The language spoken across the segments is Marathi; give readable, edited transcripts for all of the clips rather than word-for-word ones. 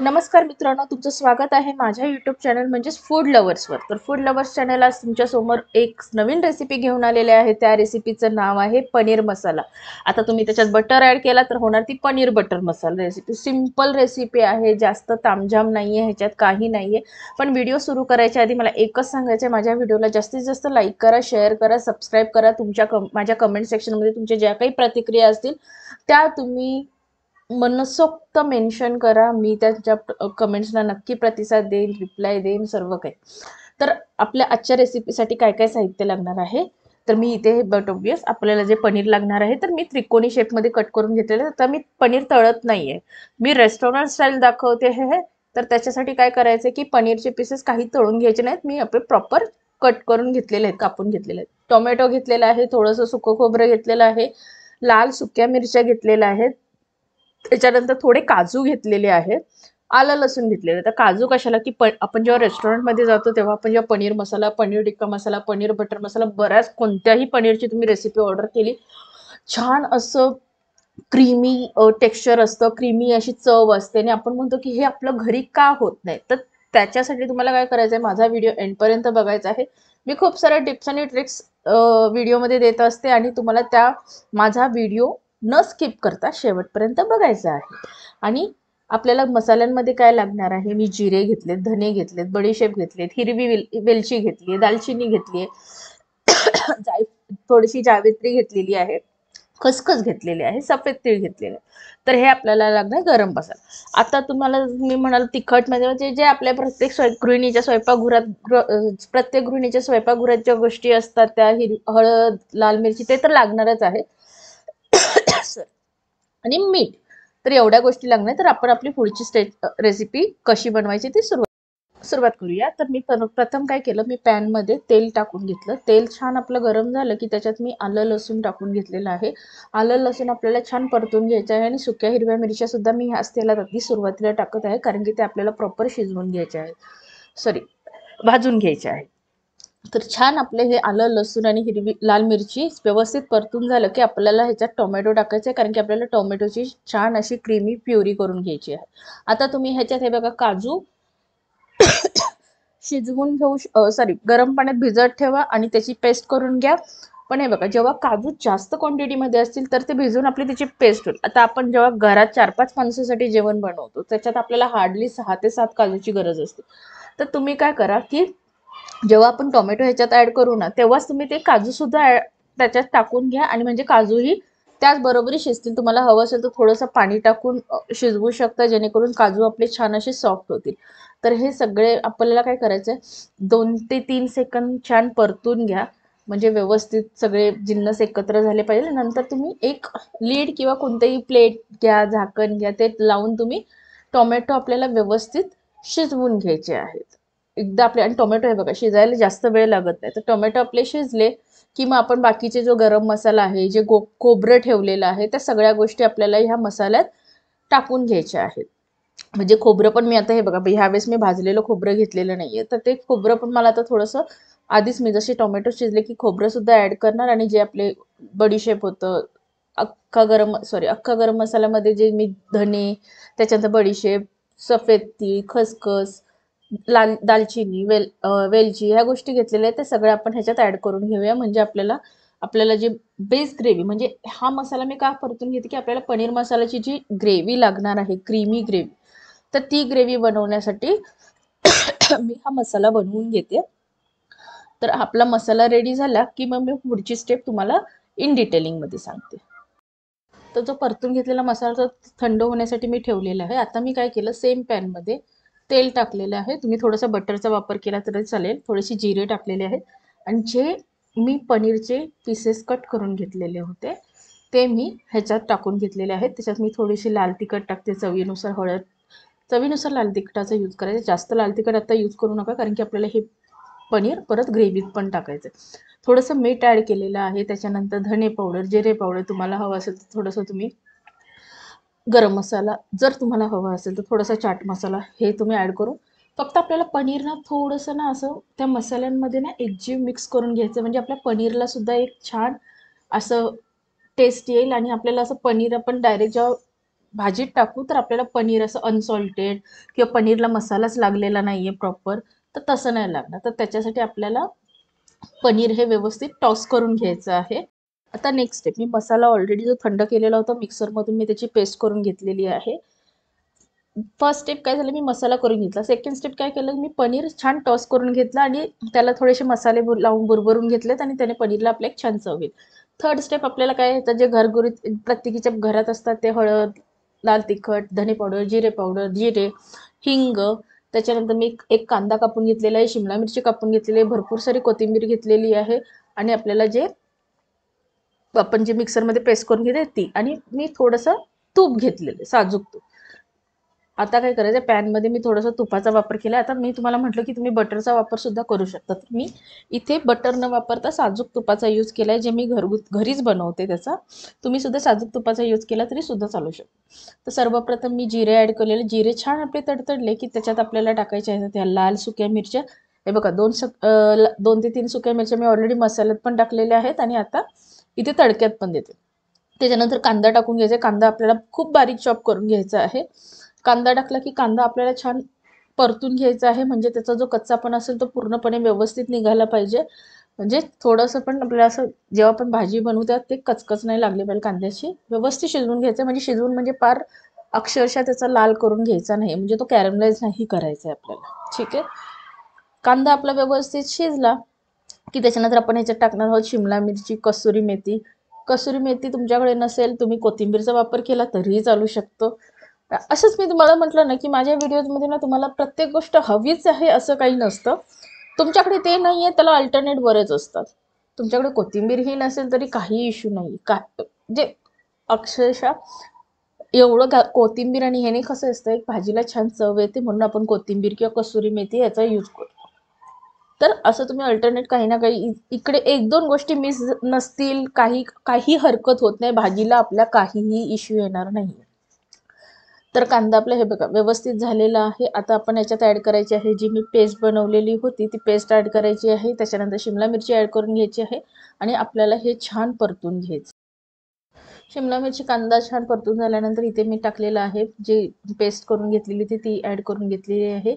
नमस्कार मित्रांनो, तुमचं स्वागत आहे माझ्या यूट्यूब चॅनल म्हणजेच फूड लवर्सवर. तर फूड लवर्स चॅनल आज तुमच्यासमोर एक नवीन रेसिपी घेऊन आलेले आहे. त्या रेसिपीचं नाव आहे पनीर मसाला. आता तुम्ही त्याच्यात बटर ॲड केला तर होणार ती पनीर बटर मसाला रेसिपी. सिंपल रेसिपी आहे, जास्त तामझाम नाही आहे, ह्याच्यात काही नाही आहे. पण व्हिडिओ सुरू करायच्या आधी मला एकच सांगायचं आहे, माझ्या व्हिडिओला जास्तीत जास्त लाईक करा, शेअर करा, सबस्क्राईब करा. माझ्या कमेंट सेक्शनमध्ये तुमच्या ज्या काही प्रतिक्रिया असतील त्या तुम्ही मनसोक्त मेन्शन करा. मी त्याच्या कमेंट्सला नक्की प्रतिसाद देईन, रिप्लाय देईन, सर्व काही. तर आपल्या आजच्या रेसिपीसाठी काय काय साहित्य लागणार आहे तर मी इथे बट ऑब्वियस आपल्याला जे पनीर लागणार आहे तर मी त्रिकोणी शेपमध्ये कट करून घेतलेलं आहे. तर मी पनीर तळत नाही आहे, मी रेस्टॉरंट स्टाईल दाखवते हे. तर त्याच्यासाठी काय करायचं की पनीरचे पीसेस काही तळून घ्यायचे नाहीत, मी आपले प्रॉपर कट करून घेतलेले आहेत, कापून घेतलेले आहेत. टोमॅटो घेतलेला आहे, थोडंसं सुकं खोबरं घेतलेलं आहे, लाल सुक्या मिरच्या घेतलेल्या आहेत, त्याच्यानंतर थोडे काजू घेतलेले आहेत, आलं लसूण घेतलेलं. तर काजू कशाला की आपण जेव्हा रेस्टॉरंटमध्ये जातो तेव्हा आपण जेव्हा पनीर मसाला, पनीर टिक्का मसाला, पनीर बटर मसाला, बऱ्याच कोणत्याही पनीरची तुम्ही रेसिपी ऑर्डर केली, छान असं क्रीमी टेक्स्चर असतं, क्रीमी अशी चव असते आणि आपण म्हणतो की हे आपलं घरी का होत नाही. तर त्याच्यासाठी तुम्हाला काय करायचं आहे, माझा व्हिडिओ एंडपर्यंत बघायचा आहे. मी खूप साऱ्या टिप्स आणि ट्रिक्स व्हिडिओमध्ये देत असते आणि तुम्हाला त्या माझा व्हिडिओ न स्किप करता शेवटपर्यंत बघायचा आहे. आणि आपल्याला मसाल्यांमध्ये काय लागणार आहे, मी जिरे घेतलेत, धने घेतलेत, बडीशेप घेतलेत, हिरवी वेलची घेतली आहे, दालचिनी घेतली आहे, थोडीशी जावित्री घेतलेली आहे, खसखस घेतलेली आहे, सफेद तीळ घेतलेले आहे. तर हे आपल्याला लागणार गरम मसाला. आता तुम्हाला मी म्हणाल तिखट म्हणजे जे आपल्या प्रत्येक गृहिणीच्या प्रत्येक गृहिणीच्या स्वयंपाकगृहात ज्या गोष्टी असतात त्या हळद, लाल मिरची ते तर लागणारच आहे आणि मीठ. तर एवढ्या गोष्टी लागणार. तर आपण आपली पुढची रेसिपी कशी बनवायची ती सुरुवात करूया. तर मी प्रथम काय केलं, मी पॅनमध्ये तेल टाकून घेतलं. तेल छान आपलं गरम झालं की त्याच्यात मी आलं लसूण टाकून घेतलेलं आहे. आलं लसूण आपल्याला छान परतून घ्यायचं आहे आणि सुक्या हिरव्या मिरच्या सुद्धा मी ह्याच तेलात अगदी सुरुवातीला टाकत आहे, कारण की ते आपल्याला प्रॉपर शिजवून घ्यायचे आहे, भाजून घ्यायचे आहे. तर छान आपले हे आलं लसूण आणि हिरवी लाल मिरची व्यवस्थित परतून झालं की आपल्याला ह्याच्यात टोमॅटो टाकायचं आहे, कारण की आपल्याला टोमॅटोची छान अशी क्रीमी प्युरी करून घ्यायची आहे. आता तुम्ही ह्याच्यात हे बघा, काजू शिजवून गरम पाण्यात भिजत ठेवा आणि त्याची पेस्ट करून घ्या. पण हे बघा, जेव्हा काजू जास्त क्वांटिटीमध्ये असतील तर ते भिजून आपली त्याची पेस्ट होईल. आता आपण जेव्हा घरात 4-5 माणसासाठी जेवण बनवतो त्याच्यात आपल्याला हार्डली 6 ते 7 काजूची गरज असते. तर तुम्ही काय करा की जेव्हा आपण टोमॅटो ह्याच्यात ऍड करू ना, तेव्हाच तुम्ही ते काजू सुद्धा त्याच्यात टाकून घ्या आणि म्हणजे काजूही त्याच बरोबरी शिजतील. तुम्हाला हवं असेल तर थोडंसं पाणी टाकून शिजवू शकता, जेणेकरून काजू आपले छान असे सॉफ्ट होतील. तर हे सगळे आपल्याला काय करायचं आहे, 2 ते 3 सेकंद छान परतून घ्या, म्हणजे व्यवस्थित सगळे जिन्नस एकत्र झाले पाहिजे. नंतर तुम्ही एक लीड किंवा कोणतेही प्लेट घ्या, झाकण घ्या, ते लावून तुम्ही टोमॅटो आपल्याला व्यवस्थित शिजवून घ्यायचे आहेत. एकदा आपले आणि टोमॅटो हे बघा शिजायला जास्त वेळ लागत नाही. तर टोमॅटो आपले शिजले की मग आपण बाकीचे जो गरम मसाला आहे, जे खोबरं ठेवलेलं आहे, त्या सगळ्या गोष्टी आपल्याला ह्या मसाल्यात टाकून घ्यायच्या आहेत. म्हणजे खोबरं पण मी आता हे बघा, ह्यावेळेस मी भाजलेलं खोबरं घेतलेलं नाहीये, तर ते खोबरं पण मला आता थोडंसं आधीच मी जसे टोमॅटो शिजले की खोबरं सुद्धा ऍड करणार आणि जे आपले बडीशेप होतं, अख्खा गरम मसाल्यामध्ये जे मी धने, त्याच्यानंतर बडीशेप, सफेद तीळ, खसखस, दालचिनी, वेलची ह्या गोष्टी घेतलेल्या आहेत, त्या सगळ्या आपण ह्याच्यात ऍड करून घेऊया. म्हणजे आपल्याला आपल्याला जे बेस ग्रेव्ही, म्हणजे हा मसाला मी का परतून घेते की आपल्याला पनीर मसाल्याची जी ग्रेव्ही लागणार आहे, क्रीमी ग्रेव्ही, तर ती ग्रेव्ही बनवण्यासाठी मी हा मसाला बनवून घेते. तर आपला मसाला रेडी झाला की मग मी पुढची स्टेप तुम्हाला इन डिटेलिंगमध्ये सांगते. तर जो परतून घेतलेला मसाला थंड होण्यासाठी मी ठेवलेला आहे. आता मी काय केलं, सेम पॅनमध्ये तेल टाकलेलं आहे. तुम्ही थोडासा बटरचा वापर केला तरी चालेल. थोडेसे जिरे टाकलेले आहेत आणि जे मी पनीरचे पीसेस कट करून घेतलेले होते ते मी ह्याच्यात टाकून घेतलेले आहेत. त्याच्यात मी थोडीशी लाल तिखट टाकते, चवीनुसार हळद, चवीनुसार लाल तिखटाचा यूज करायचा. जास्त लाल तिखट आता यूज करू नका, कारण की आपल्याला हे पनीर परत ग्रेव्हीत पण टाकायचं. थोडंसं मीठ ॲड केलेलं आहे. त्याच्यानंतर धने पावडर, जिरे पावडर, तुम्हाला हवं असेल तर थोडंसं तुम्ही गरम मसाला, जर तुम्हाला हवा असेल तर थोडासा चाट मसाला, हे तुम्ही ॲड करून फक्त आपल्याला पनीर ना थोडंसं ना असं त्या मसाल्यांमध्ये ना एकजीव मिक्स करून घ्यायचं. म्हणजे आपल्या पनीरला सुद्धा एक छान असं टेस्ट येईल आणि आपल्याला असं पनीर आपण डायरेक्ट जेव्हा भाजीत टाकू तर आपल्याला पनीर असं अनसॉल्टेड किंवा पनीरला मसालाच लागलेला नाहीये प्रॉपर, तर तसं नाही लागणार. तर त्याच्यासाठी आपल्याला पनीर हे व्यवस्थित टॉस करून घ्यायचं आहे. आता नेक्स्ट स्टेप, मी मसाला ऑलरेडी जो थंड केलेला होता मिक्सरमधून मी त्याची पेस्ट करून घेतलेली आहे. फर्स्ट स्टेप काय झालं, मी मसाला करून घेतला. सेकंड स्टेप काय केलं, मी पनीर छान टॉस करून घेतला आणि त्याला थोडेसे मसाले लावून बुरबरून घेतलेत आणि त्याने पनीरला आपल्या एक छान चव येईल. थर्ड स्टेप आपल्याला काय येतं, जे घरगुती प्रत्येकीच्या घरात असतात ते हळद, लाल तिखट, धने पावडर, जिरे, हिंग. त्याच्यानंतर मी एक कांदा कापून घेतलेला आहे, शिमला मिरची कापून घेतलेली आहे, भरपूर सारी कोथिंबीर घेतलेली आहे आणि आपल्याला जे आपण जे मिक्सरमध्ये पेस्ट करून घेते ती, आणि मी थोडंसं तूप घेतलेलं, साजूक तूप. आता काय करायचं, पॅनमध्ये मी थोडंसं तुपाचा वापर केला. आता मी तुम्हाला म्हटलं की तुम्ही बटरचा वापर सुद्धा करू शकता. तर मी इथे बटर न वापरता साजूक तुपाचा यूज केला आहे, जे मी घरीच बनवते त्याचा. तुम्ही सुद्धा साजूक तुपाचा यूज केला तरी सुद्धा चालू शकतो. तर सर्वप्रथम मी जिरे ॲड केलेले. जिरे छान आपले तडतडले की त्याच्यात आपल्याला टाकायच्या आहेत त्या लाल सुक्या मिरच्या. हे बघा, 2 ते 3 सुक्या मिरच्या मी ऑलरेडी मसाल्यात पण टाकलेल्या आहेत आणि आता इथे तडक्यात पण देते. त्याच्यानंतर कांदा टाकून घ्यायचा. कांदा आपल्याला खूप बारीक चॉप करून घ्यायचा आहे. कांदा टाकला की कांदा आपल्याला छान परतून घ्यायचा आहे, म्हणजे त्याचा जो कच्चापणा असेल तो पूर्णपणे व्यवस्थित निघायला पाहिजे. म्हणजे थोडंसं पण आपल्याला असं जेव्हा आपण भाजी बनवतात ते कचकच नाही लागली पाहिजे. कांद्याची व्यवस्थित शिजवून घ्यायचं, म्हणजे शिजवून म्हणजे पार अक्षरशः त्याचा लाल करून घ्यायचा नाही, म्हणजे तो कॅरमलाइज नाही करायचा आहे आपल्याला. ठीक आहे. कांदा आपला व्यवस्थित शिजला की त्याच्यानंतर आपण ह्याच्यात टाकणार आहोत शिमला मिरची, कसुरी मेथी. कसुरी मेथी तुमच्याकडे नसेल, तुम्ही कोथिंबीरचा वापर केला तरीही चालू शकतो. असंच मी तुम्हाला म्हटलं ना की माझ्या व्हिडिओजमध्ये ना तुम्हाला प्रत्येक गोष्ट हवीच आहे असं काही नसतं. तुमच्याकडे ते नाही आहे, त्याला अल्टरनेट बरेच असतात. तुमच्याकडे कोथिंबीरही नसेल तरी काही इश्यू नाही. म्हणजे अक्षरशः एवढं कोथिंबीर आणि ह्याने कसं असतं, एक भाजीला छान चव येते म्हणून आपण कोथिंबीर किंवा कसुरी मेथी याचा यूज करतो. तर असं तुम्ही अल्टरनेट काही ना काही इकडे 1-2 गोष्टी मिस नसतील, काही हरकत होत नाही. भाजीला आपल्या काहीही इश्यू येणार नाही. तर कांदा आपला हे बघा व्यवस्थित झालेला आहे. आता आपण याच्यात ॲड करायची आहे जी मी पेस्ट बनवलेली होती, ती पेस्ट ॲड करायची आहे. त्याच्यानंतर शिमला मिरची ॲड करून घ्यायची आहे आणि आपल्याला हे छान परतून घ्यायचं. शिमला मिरची, कांदा छान परतून झाल्यानंतर इथे मी टाकलेलं आहे जे पेस्ट करून घेतलेली ती ॲड करून घेतलेली आहे.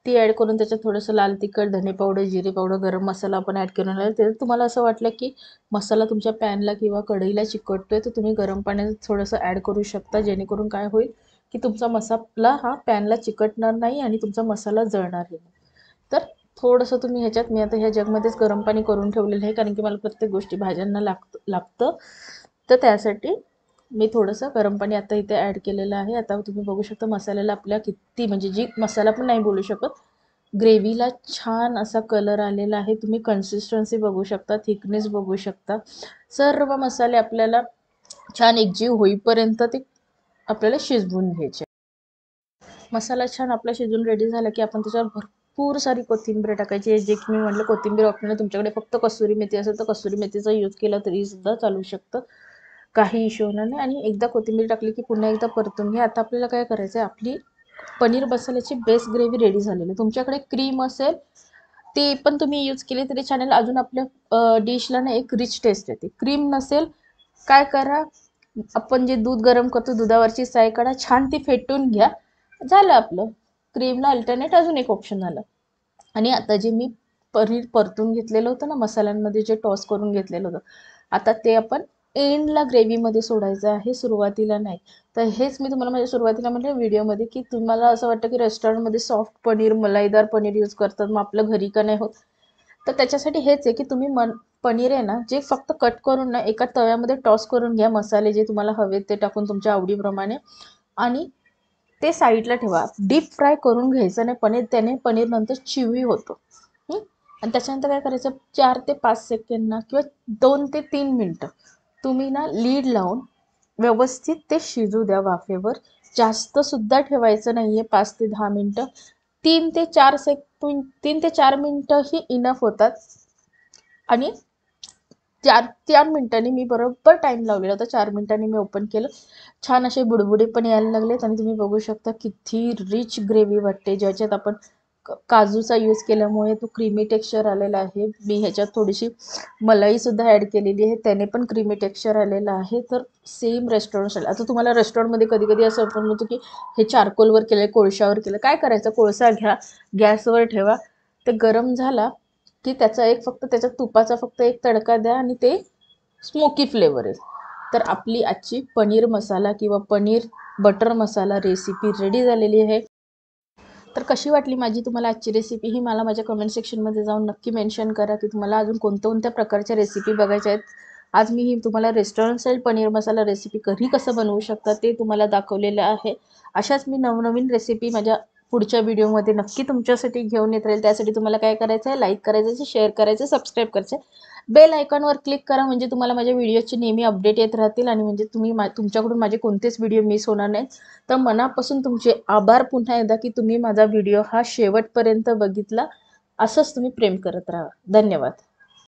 ती ॲड करून त्याच्यात थोडंसं लाल तिखट, धने पावडर, जिरे पावडर, गरम मसाला आपण ॲड करून आला. त्याच्यात तुम्हाला असं वाटलं की मसाला तुमच्या पॅनला किंवा कढईला चिकटतोय तर तुम्ही गरम पाण्यात थोडंसं ॲड करू शकता, जेणेकरून काय होईल की तुमचा मसाला हा पॅनला चिकटणार नाही आणि तुमचा मसाला जळणार नाही. तर थोडंसं तुम्ही ह्याच्यात, मी आता ह्या जगमध्येच गरम पाणी करून ठेवलेलं आहे कारण की मला प्रत्येक गोष्टी भाज्यांना लागतं. तर त्यासाठी मी थोडंसं गरम पाणी आता इथे ॲड केलेलं आहे. आता तुम्ही बघू शकता मसाल्याला आपल्या किती, म्हणजे जी मसाला पण नाही बोलू शकत, ग्रेव्हीला छान असा कलर आलेला आहे. तुम्ही कन्सिस्टन्सी बघू शकता, थिकनेस बघू शकता. सर्व मसाले आपल्याला छान एकजीव होईपर्यंत ते आपल्याला शिजवून घ्यायचे. मसाला छान आपला शिजून रेडी झाला की आपण त्याच्यावर भरपूर सारी कोथिंबीर टाकायची. जे की मी म्हटलं कोथिंबीर ऑप्शनल, तुमच्याकडे फक्त कसुरी मेथी असेल तर कसुरी मेथीचा यूज केला तरी सुद्धा चालू शकतं, काही इश्यू होणार नाही. आणि एकदा कोथिंबीर टाकली की पुन्हा एकदा परतून घ्या. आता आपल्याला काय करायचं आहे, आपली पनीर मसाल्याची बेस ग्रेव्ही रेडी झालेली आहे. तुमच्याकडे क्रीम असेल ते पण तुम्ही यूज केली तरी छान. अजून आपल्या डिशला ना एक रिच टेस्ट येते. क्रीम नसेल, काय करा, आपण जे दूध गरम करतो दुधावरची साय काढा, छान ती फेटून घ्या, झालं आपलं. क्रीमला अल्टरनेट अजून एक ऑप्शन झालं. आणि आता जे मी पनीर परतून घेतलेलं होतं ना, मसाल्यांमध्ये जे टॉस करून घेतलेलं होतं, आता ते आपण एंडला ग्रेव्हीमध्ये सोडायचं आहे, सुरुवातीला नाही. तर हेच मी तुम्हाला माझ्या सुरुवातीला म्हटलं व्हिडिओमध्ये की तुम्हाला असं वाटतं की रेस्टॉरंटमध्ये सॉफ्ट पनीर, मलाईदार पनीर यूज करतात, मग आपलं घरी का नाही होत. तर त्याच्यासाठी हेच आहे की तुम्ही पनीर आहे ना, जे फक्त कट करून ना एका तव्यामध्ये टॉस करून घ्या, मसाले जे तुम्हाला हवेत ते टाकून तुमच्या आवडीप्रमाणे, आणि ते साईडला ठेवा. डीप फ्राय करून घ्यायचं नाही पनीर, त्याने पनीर नंतर चिवी होतो. आणि त्याच्यानंतर काय करायचं, 4 ते 5 सेकंड ना किंवा 2 ते 3 मिनटं तुम्ही ना लीड लावून व्यवस्थित ते शिजू द्या वाफेवर. जास्त सुद्धा ठेवायचं नाहीये, 5 ते 10 मिनटं. 3 ते 4 मिनटं ही इनफ होतात. आणि 4 मिनिटांनी मी बरोबर टाइम लावलेला होता, 4 मिनिटांनी मी ओपन केलं. छान असे बुडबुडे पण यायला लागलेत आणि तुम्ही बघू शकता किती रिच ग्रेव्ही वाटते, ज्याच्यात आपण काजूचा यूज केल्यामुळे तो क्रीमी टेक्स्चर आलेला आहे. मी ह्याच्यात थोडीशी मलाईसुद्धा ॲड केलेली आहे, त्याने पण क्रीमी टेक्स्चर आलेलं आहे. तर सेम रेस्टॉरंट स्टाईल. आता तुम्हाला रेस्टॉरंटमध्ये कधी कधी असं आपण म्हणतो की हे चारकोलवर केलं, कोळशावर केलं. काय करायचं, कोळसा घ्या, गॅसवर ठेवा, ते गरम झाला की त्याचा एक फक्त त्याच्यात तुपाचा फक्त एक तडका द्या आणि ते स्मोकी फ्लेवर येईल. तर आपली आजची पनीर मसाला किंवा पनीर बटर मसाला रेसिपी रेडी झालेली आहे. तर कशी वाटली माझी तुम्हाला आजची रेसिपी ही मला माझ्या कमेंट सेक्शनमध्ये जाऊन नक्की मेन्शन करा की तुम्हाला अजून कोणत्या प्रकारच्या रेसिपी बघायच्या आहेत. आज मी ही तुम्हाला restaurant style paneer masala recipe घरी कसं बनवू शकता ते तुम्हाला दाखवलेलं आहे. अशाच मी नवनवीन रेसिपी माझ्या पुढच्या व्हिडिओमध्ये नक्की तुमच्यासाठी घेऊन येत राहील. त्यासाठी तुम्हाला काय करायचं आहे, लाईक करायचं आहे, शेअर करायचं, सबस्क्राईब करायचं, बेल आयकॉनवर क्लिक करा, म्हणजे तुम्हाला माझ्या व्हिडिओची नेहमी अपडेट येत राहतील आणि म्हणजे तुमच्याकडून माझे कोणतेच व्हिडिओ मिस होणार नाहीत. तर मनापासून तुमचे आभार पुन्हा एकदा की तुम्ही माझा व्हिडिओ हा शेवटपर्यंत बघितला. असंच तुम्ही प्रेम करत राहा. धन्यवाद.